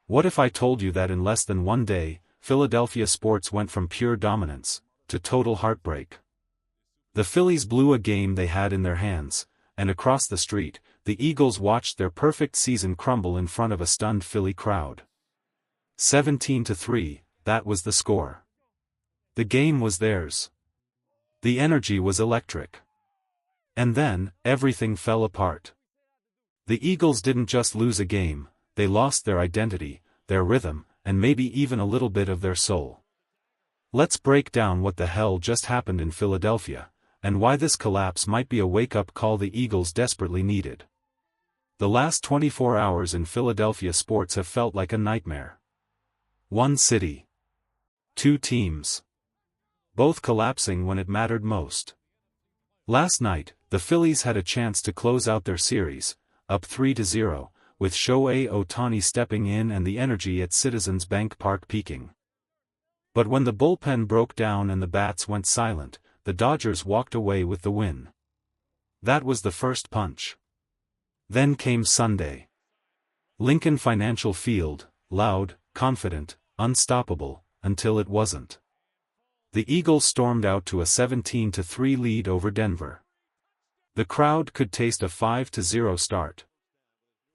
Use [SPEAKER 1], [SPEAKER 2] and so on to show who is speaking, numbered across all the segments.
[SPEAKER 1] What if I told you that in less than one day, Philadelphia sports went from pure dominance to total heartbreak? The Phillies blew a game they had in their hands, and across the street, the Eagles watched their perfect season crumble in front of a stunned Philly crowd. 17-3, that was the score. The game was theirs. The energy was electric. And then, everything fell apart. The Eagles didn't just lose a game, they lost their identity, their rhythm, and maybe even a little bit of their soul. Let's break down what the hell just happened in Philadelphia, and why this collapse might be a wake-up call the Eagles desperately needed. The last 24 hours in Philadelphia sports have felt like a nightmare. One city. Two teams. Both collapsing when it mattered most. Last night, the Phillies had a chance to close out their series, up 3-0, with Shohei Ohtani stepping in and the energy at Citizens Bank Park peaking. But when the bullpen broke down and the bats went silent, the Dodgers walked away with the win. That was the first punch. Then came Sunday. Lincoln Financial Field, loud, confident, unstoppable, until it wasn't. The Eagles stormed out to a 17-3 lead over Denver. The crowd could taste a 5-0 start.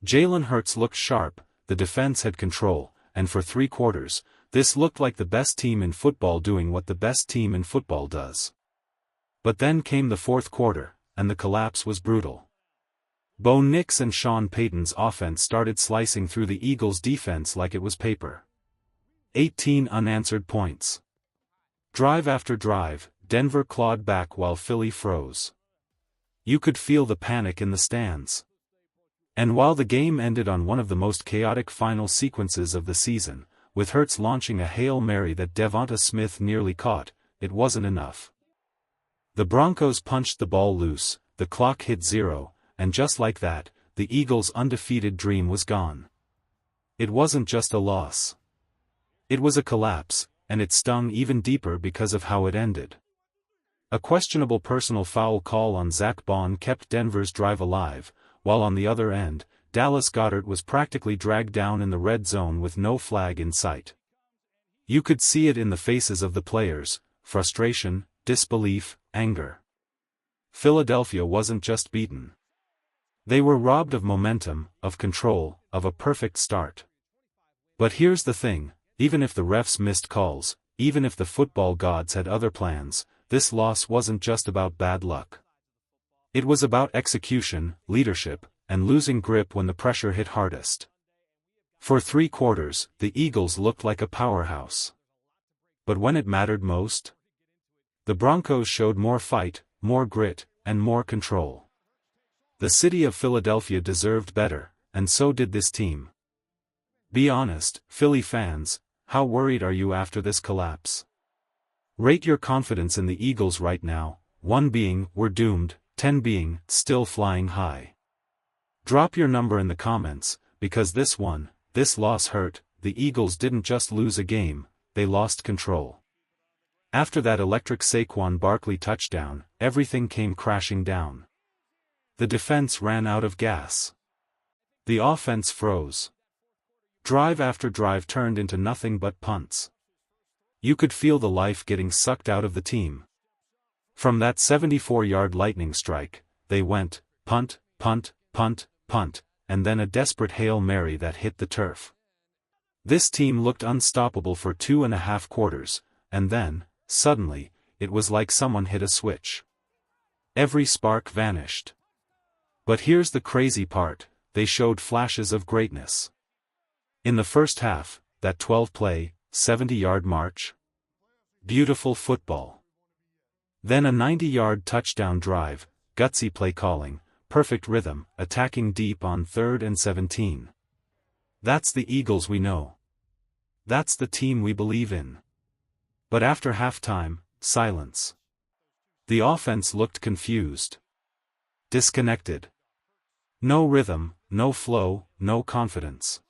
[SPEAKER 1] Jalen Hurts looked sharp, the defense had control, and for 3 quarters, this looked like the best team in football doing what the best team in football does. But then came the fourth quarter, and the collapse was brutal. Bo Nix and Sean Payton's offense started slicing through the Eagles' defense like it was paper. 18 unanswered points. Drive after drive, Denver clawed back while Philly froze. You could feel the panic in the stands. And while the game ended on one of the most chaotic final sequences of the season, with Hurts launching a Hail Mary that Devonta Smith nearly caught, it wasn't enough. The Broncos punched the ball loose, the clock hit 0, and just like that, the Eagles' undefeated dream was gone. It wasn't just a loss. It was a collapse, and it stung even deeper because of how it ended. A questionable personal foul call on Zach Bond kept Denver's drive alive, while on the other end, Dallas Goedert was practically dragged down in the red zone with no flag in sight. You could see it in the faces of the players: frustration, disbelief, anger. Philadelphia wasn't just beaten. They were robbed of momentum, of control, of a perfect start. But here's the thing, even if the refs missed calls, even if the football gods had other plans, this loss wasn't just about bad luck. It was about execution, leadership, and losing grip when the pressure hit hardest. For 3 quarters, the Eagles looked like a powerhouse. But when it mattered most, the Broncos showed more fight, more grit, and more control. The city of Philadelphia deserved better, and so did this team. Be honest, Philly fans, how worried are you after this collapse? Rate your confidence in the Eagles right now, 1 being, we're doomed, 10 being, still flying high. Drop your number in the comments, because this loss hurt. The Eagles didn't just lose a game, they lost control. After that electric Saquon Barkley touchdown, everything came crashing down. The defense ran out of gas. The offense froze. Drive after drive turned into nothing but punts. You could feel the life getting sucked out of the team. From that 74-yard lightning strike, they went, punt, punt, punt, punt, and then a desperate Hail Mary that hit the turf. This team looked unstoppable for 2.5 quarters, and then, suddenly, it was like someone hit a switch. Every spark vanished. But here's the crazy part, they showed flashes of greatness. In the first half, that 12-play, 70-yard march. Beautiful football. Then a 90-yard touchdown drive, gutsy play calling, perfect rhythm, attacking deep on 3rd and 17. That's the Eagles we know. That's the team we believe in. But after halftime, silence. The offense looked confused. Disconnected. No rhythm, no flow, no confidence.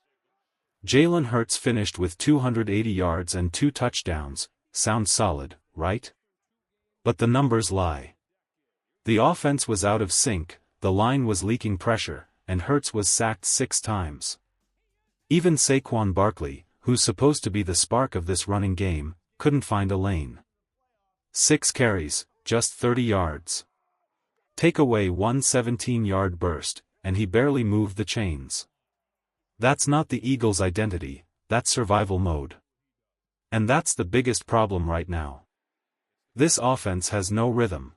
[SPEAKER 1] Jalen Hurts finished with 280 yards and 2 touchdowns, sounds solid, right? But the numbers lie. The offense was out of sync, the line was leaking pressure, and Hurts was sacked 6 times. Even Saquon Barkley, who's supposed to be the spark of this running game, couldn't find a lane. 6 carries, just 30 yards. Take away one 17-yard burst, and he barely moved the chains. That's not the Eagles' identity, that's survival mode. And that's the biggest problem right now. This offense has no rhythm.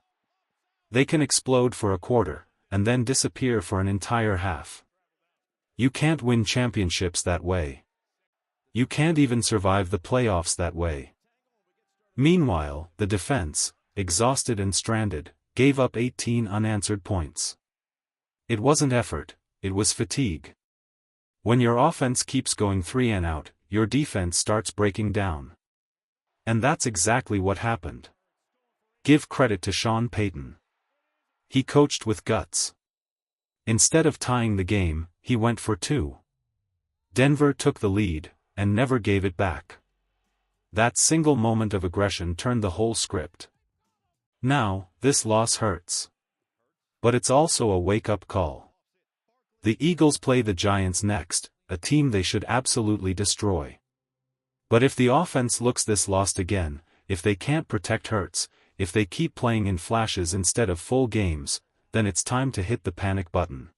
[SPEAKER 1] They can explode for a quarter, and then disappear for an entire half. You can't win championships that way. You can't even survive the playoffs that way. Meanwhile, the defense, exhausted and stranded, gave up 18 unanswered points. It wasn't effort, it was fatigue. When your offense keeps going 3 and out, your defense starts breaking down. And that's exactly what happened. Give credit to Sean Payton. He coached with guts. Instead of tying the game, he went for 2. Denver took the lead, and never gave it back. That single moment of aggression turned the whole script. Now, this loss hurts. But it's also a wake-up call. The Eagles play the Giants next, a team they should absolutely destroy. But if the offense looks this lost again, if they can't protect Hurts, if they keep playing in flashes instead of full games, then it's time to hit the panic button.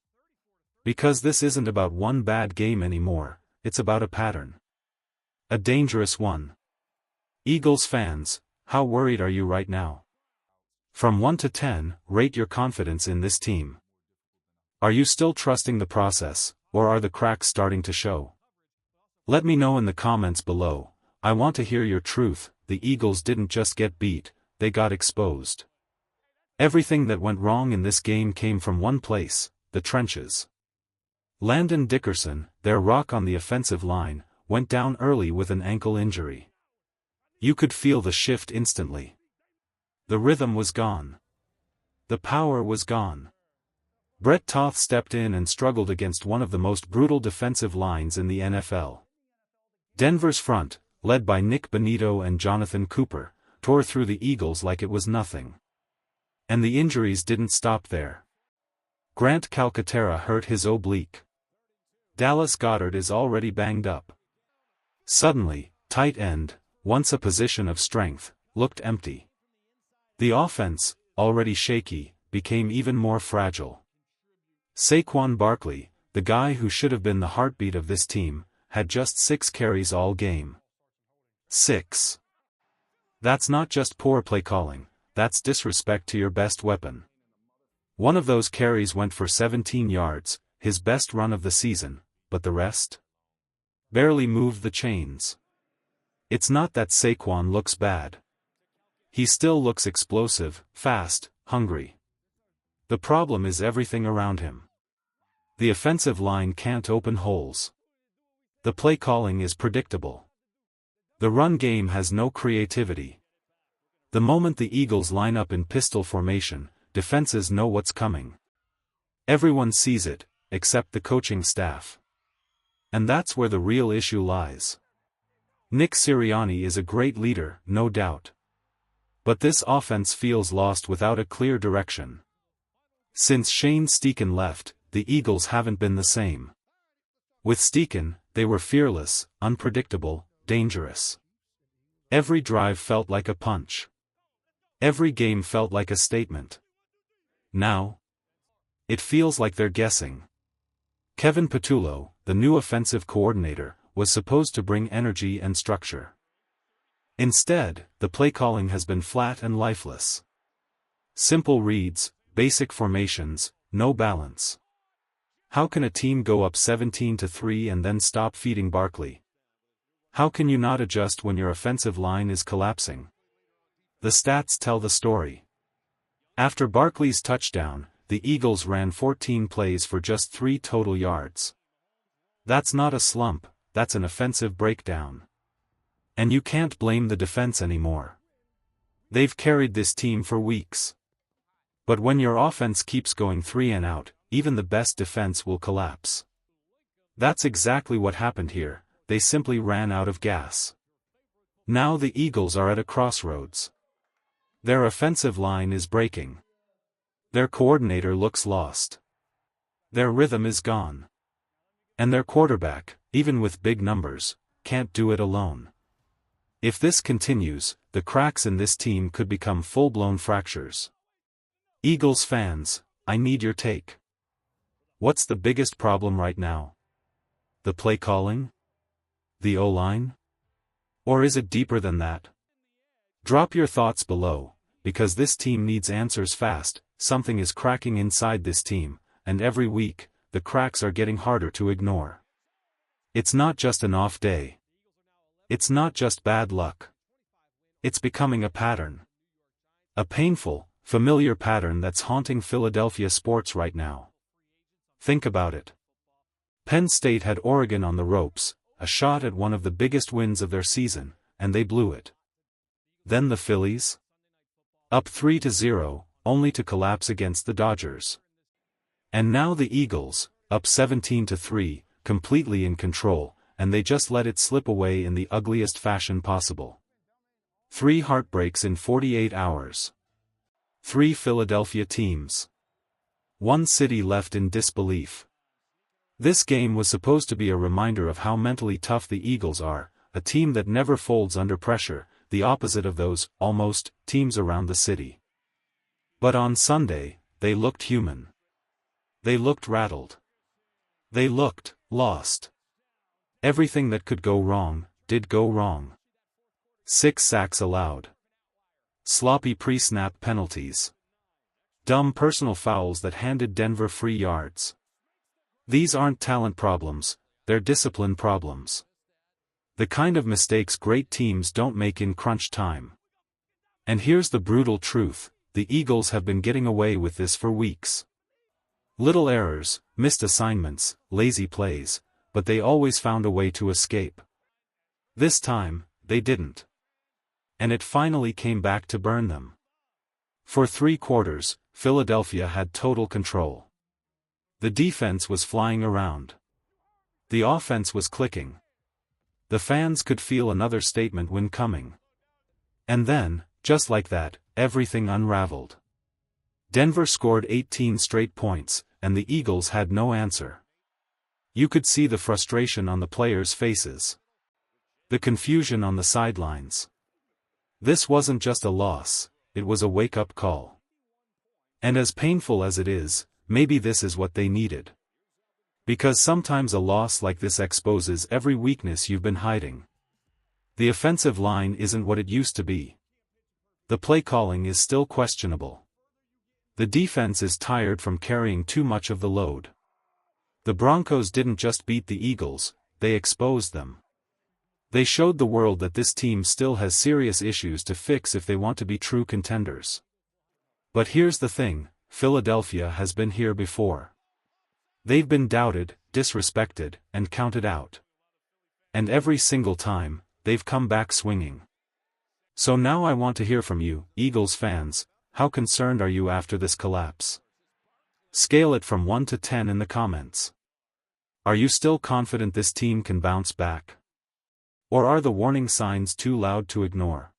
[SPEAKER 1] Because this isn't about one bad game anymore, it's about a pattern. A dangerous one. Eagles fans, how worried are you right now? From 1 to 10, rate your confidence in this team. Are you still trusting the process, or are the cracks starting to show? Let me know in the comments below. I want to hear your truth. The Eagles didn't just get beat, they got exposed. Everything that went wrong in this game came from one place, the trenches. Landon Dickerson, their rock on the offensive line, went down early with an ankle injury. You could feel the shift instantly. The rhythm was gone. The power was gone. Brett Toth stepped in and struggled against one of the most brutal defensive lines in the NFL. Denver's front, led by Nick Bonito and Jonathan Cooper, tore through the Eagles like it was nothing. And the injuries didn't stop there. Grant Calcaterra hurt his oblique. Dallas Goedert is already banged up. Suddenly, tight end, once a position of strength, looked empty. The offense, already shaky, became even more fragile. Saquon Barkley, the guy who should have been the heartbeat of this team, had just 6 carries all game. 6. That's not just poor play calling, that's disrespect to your best weapon. One of those carries went for 17 yards, his best run of the season, but the rest? Barely moved the chains. It's not that Saquon looks bad. He still looks explosive, fast, hungry. The problem is everything around him. The offensive line can't open holes. The play calling is predictable. The run game has no creativity. The moment the Eagles line up in pistol formation, defenses know what's coming. Everyone sees it, except the coaching staff. And that's where the real issue lies. Nick Sirianni is a great leader, no doubt. But this offense feels lost without a clear direction. Since Shane Steichen left, the Eagles haven't been the same. With Steichen, they were fearless, unpredictable, dangerous. Every drive felt like a punch. Every game felt like a statement. Now, it feels like they're guessing. Kevin Patullo, the new offensive coordinator, was supposed to bring energy and structure. Instead, the play calling has been flat and lifeless. Simple reads, basic formations, no balance. How can a team go up 17-3 and then stop feeding Barkley? How can you not adjust when your offensive line is collapsing? The stats tell the story. After Barkley's touchdown, the Eagles ran 14 plays for just 3 total yards. That's not a slump, that's an offensive breakdown. And you can't blame the defense anymore. They've carried this team for weeks. But when your offense keeps going 3 and out, even the best defense will collapse. That's exactly what happened here, they simply ran out of gas. Now the Eagles are at a crossroads. Their offensive line is breaking. Their coordinator looks lost. Their rhythm is gone. And their quarterback, even with big numbers, can't do it alone. If this continues, the cracks in this team could become full-blown fractures. Eagles fans, I need your take. What's the biggest problem right now? The play calling? The O-line? Or is it deeper than that? Drop your thoughts below, because this team needs answers fast. Something is cracking inside this team, and every week, the cracks are getting harder to ignore. It's not just an off day. It's not just bad luck. It's becoming a pattern. A painful, familiar pattern that's haunting Philadelphia sports right now. Think about it. Penn State had Oregon on the ropes, a shot at one of the biggest wins of their season, and they blew it. Then the Phillies? Up 3-0, only to collapse against the Dodgers. And now the Eagles, up 17-3, completely in control, and they just let it slip away in the ugliest fashion possible. 3 heartbreaks in 48 hours. 3 Philadelphia teams. 1 city left in disbelief. This game was supposed to be a reminder of how mentally tough the Eagles are, a team that never folds under pressure, the opposite of those, almost, teams around the city. But on Sunday, they looked human. They looked rattled. They looked lost. Everything that could go wrong, did go wrong. 6 sacks allowed. Sloppy pre-snap penalties. Dumb personal fouls that handed Denver free yards. These aren't talent problems, they're discipline problems. The kind of mistakes great teams don't make in crunch time. And here's the brutal truth, the Eagles have been getting away with this for weeks. Little errors, missed assignments, lazy plays, but they always found a way to escape. This time, they didn't. And it finally came back to burn them. For 3 quarters, Philadelphia had total control. The defense was flying around. The offense was clicking. The fans could feel another statement win coming. And then, just like that, everything unraveled. Denver scored 18 straight points, and the Eagles had no answer. You could see the frustration on the players' faces. The confusion on the sidelines. This wasn't just a loss, it was a wake-up call. And as painful as it is, maybe this is what they needed. Because sometimes a loss like this exposes every weakness you've been hiding. The offensive line isn't what it used to be. The play calling is still questionable. The defense is tired from carrying too much of the load. The Broncos didn't just beat the Eagles, they exposed them. They showed the world that this team still has serious issues to fix if they want to be true contenders. But here's the thing, Philadelphia has been here before. They've been doubted, disrespected, and counted out. And every single time, they've come back swinging. So now I want to hear from you, Eagles fans, how concerned are you after this collapse? Scale it from 1 to 10 in the comments. Are you still confident this team can bounce back? Or are the warning signs too loud to ignore?